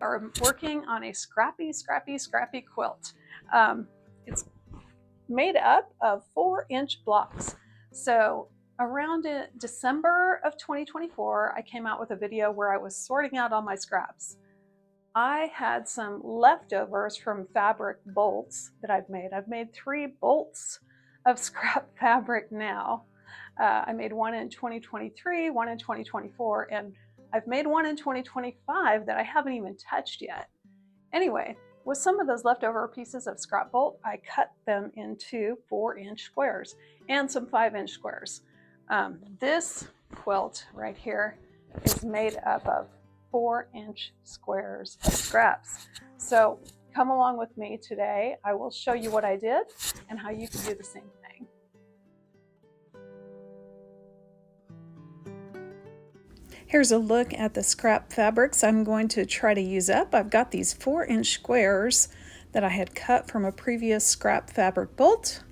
are working on a scrappy quilt. It's made up of 4-inch blocks. So around December of 2024, I came out with a video where I was sorting out all my scraps. I had some leftovers from fabric bolts that I've made. I've made 3 bolts of scrap fabric now. I made one in 2023, one in 2024, and I've made one in 2025 that I haven't even touched yet. Anyway, with some of those leftover pieces of scrap bolt, I cut them into 4-inch squares and some 5-inch squares. This quilt right here is made up of 4-inch squares of scraps. So come along with me today. I will show you what I did and how you can do the same thing. Here's a look at the scrap fabrics I'm going to try to use up. I've got these 4-inch squares that I had cut from a previous scrap fabric bolt.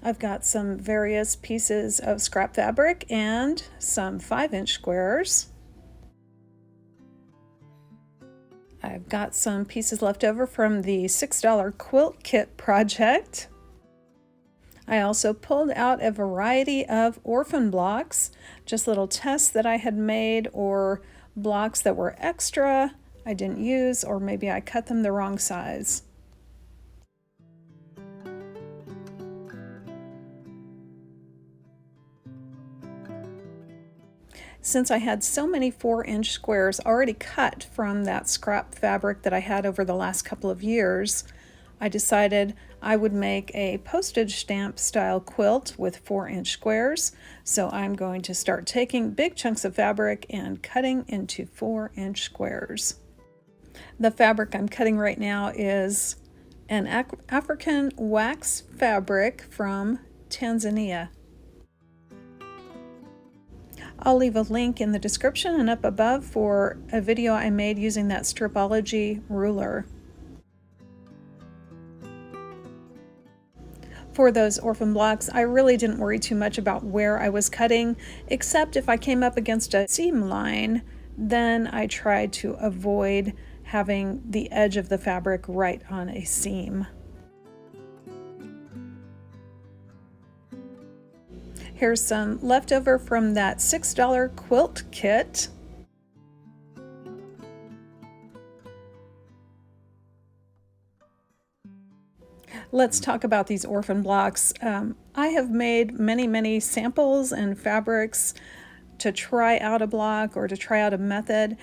I've got some various pieces of scrap fabric and some 5-inch squares. I've got some pieces left over from the $6 quilt kit project. I also pulled out a variety of orphan blocks, just little tests that I had made or blocks that were extra I didn't use, or maybe I cut them the wrong size. Since I had so many 4-inch squares already cut from that scrap fabric that I had over the last couple of years, I decided I would make a postage stamp style quilt with 4-inch squares. So I'm going to start taking big chunks of fabric and cutting into 4-inch squares. The fabric I'm cutting right now is an African wax fabric from Tanzania. I'll leave a link in the description and up above for a video I made using that Stripology ruler. For those orphan blocks, I really didn't worry too much about where I was cutting, except if I came up against a seam line, then I tried to avoid having the edge of the fabric right on a seam. Here's some leftover from that $6 quilt kit. Let's talk about these orphan blocks. I have made many samples and fabrics to try out a block or to try out a method.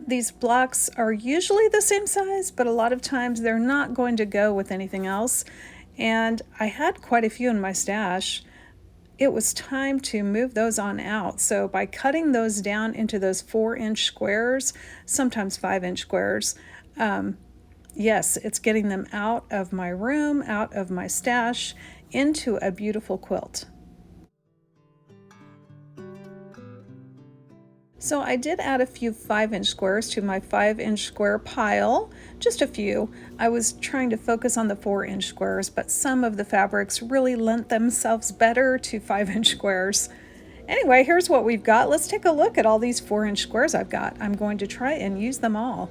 These blocks are usually the same size, but a lot of times they're not going to go with anything else. And I had quite a few in my stash. It was time to move those on out. So by cutting those down into those 4-inch squares, sometimes 5-inch squares, yes, it's getting them out of my room, out of my stash, into a beautiful quilt. So I did add a few 5-inch squares to my 5-inch square pile, just a few. I was trying to focus on the 4-inch squares, but some of the fabrics really lent themselves better to 5-inch squares. Anyway, here's what we've got. Let's take a look at all these 4-inch squares I've got. I'm going to try and use them all.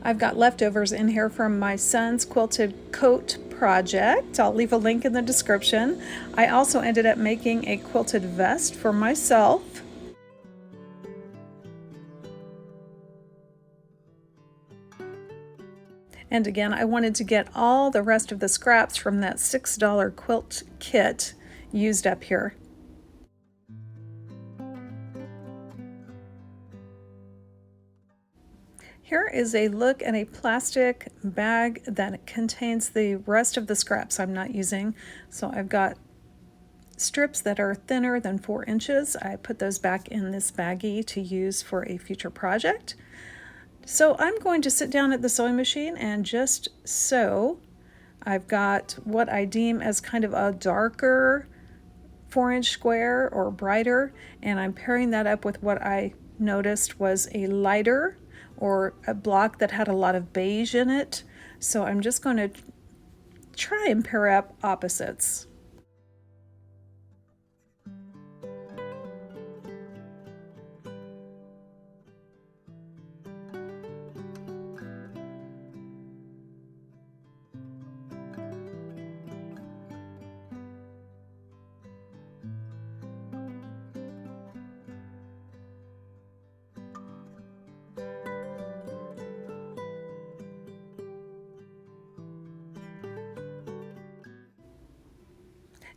I've got leftovers in here from my son's quilted coat project. I'll leave a link in the description. I also ended up making a quilted vest for myself. And again, I wanted to get all the rest of the scraps from that $6 quilt kit used up here. Here is a look at a plastic bag that contains the rest of the scraps I'm not using. So I've got strips that are thinner than 4 inches. I put those back in this baggie to use for a future project. So I'm going to sit down at the sewing machine and just sew. I've got what I deem as kind of a darker 4-inch square or brighter, and I'm pairing that up with what I noticed was a lighter or a block that had a lot of beige in it. So I'm just going to try and pair up opposites.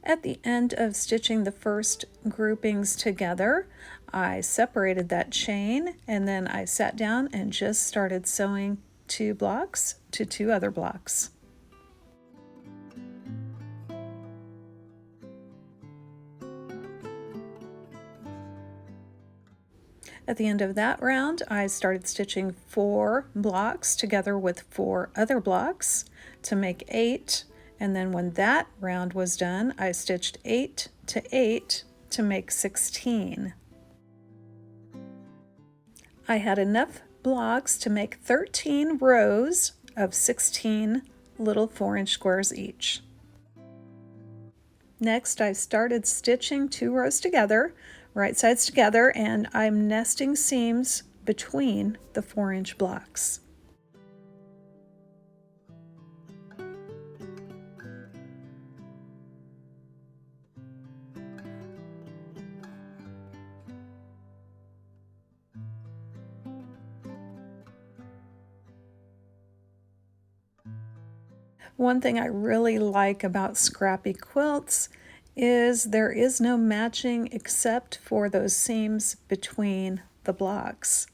At the end of stitching the first groupings together, I separated that chain and then I sat down and just started sewing 2 blocks to 2 other blocks. At the end of that round, I started stitching 4 blocks together with 4 other blocks to make 8. And then when that round was done, I stitched 8 to 8 to make 16. I had enough blocks to make 13 rows of 16 little 4-inch squares each. Next, I started stitching 2 rows together, right sides together, and I'm nesting seams between the 4-inch blocks. One thing I really like about scrappy quilts is there is no matching except for those seams between the blocks.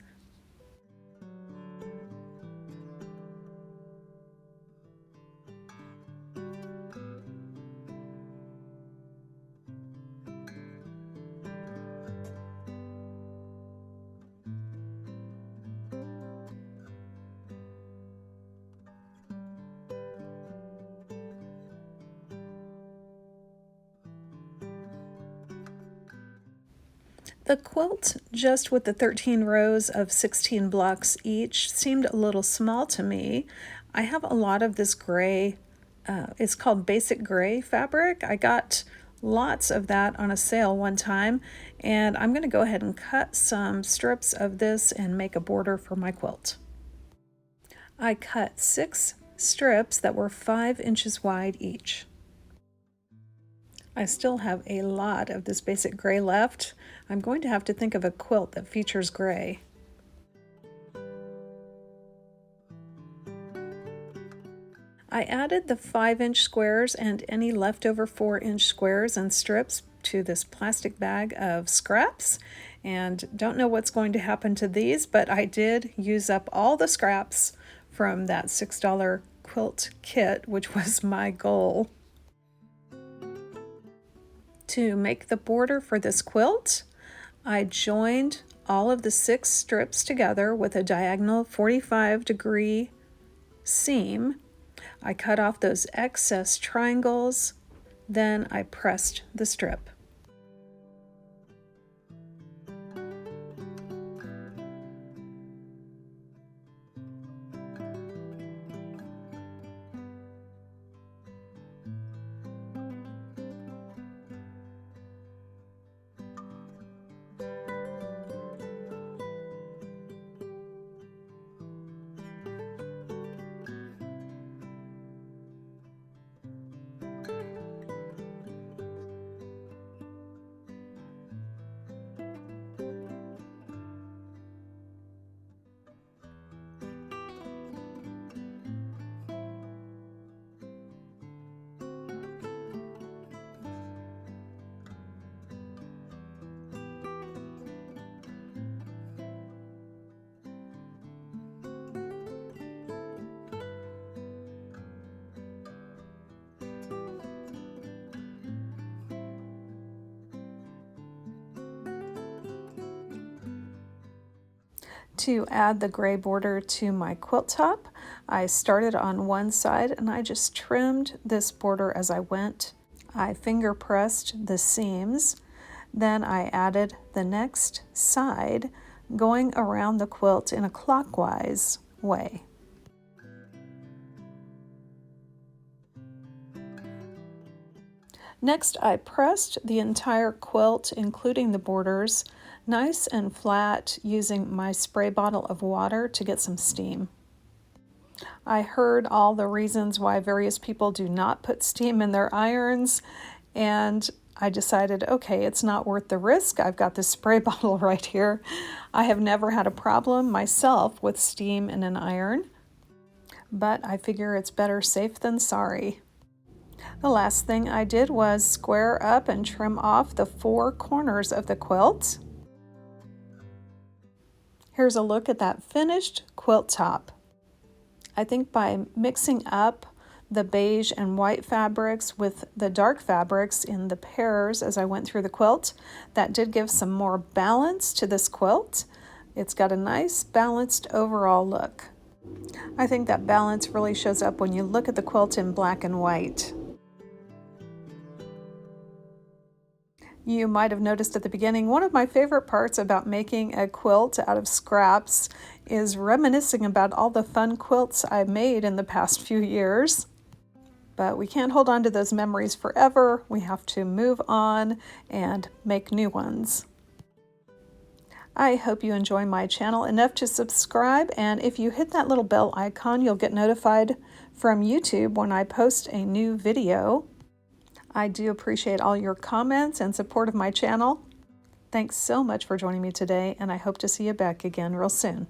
The quilt, just with the 13 rows of 16 blocks each, seemed a little small to me. I have a lot of this gray, it's called basic gray fabric. I got lots of that on a sale one time, and I'm going to go ahead and cut some strips of this and make a border for my quilt. I cut 6 strips that were 5 inches wide each. I still have a lot of this basic gray left. I'm going to have to think of a quilt that features gray. I added the 5-inch squares and any leftover 4-inch squares and strips to this plastic bag of scraps, and don't know what's going to happen to these, but I did use up all the scraps from that $6 quilt kit, which was my goal. To make the border for this quilt, I joined all of the 6 strips together with a diagonal 45-degree seam. I cut off those excess triangles, then I pressed the strip. To add the gray border to my quilt top, I started on one side and I just trimmed this border as I went. I finger pressed the seams, then I added the next side, going around the quilt in a clockwise way. Next, I pressed the entire quilt, including the borders, nice and flat using my spray bottle of water to get some steam. I heard all the reasons why various people do not put steam in their irons, and I decided, okay, it's not worth the risk. I've got this spray bottle right here. I have never had a problem myself with steam in an iron, but I figure it's better safe than sorry. The last thing I did was square up and trim off the 4 corners of the quilt. Here's a look at that finished quilt top. I think by mixing up the beige and white fabrics with the dark fabrics in the pairs as I went through the quilt, that did give some more balance to this quilt. It's got a nice balanced overall look. I think that balance really shows up when you look at the quilt in black and white. You might have noticed at the beginning, one of my favorite parts about making a quilt out of scraps is reminiscing about all the fun quilts I made in the past few years. But we can't hold on to those memories forever. We have to move on and make new ones. I hope you enjoy my channel enough to subscribe, and if you hit that little bell icon, you'll get notified from YouTube when I post a new video. I do appreciate all your comments and support of my channel. Thanks so much for joining me today, and I hope to see you back again real soon.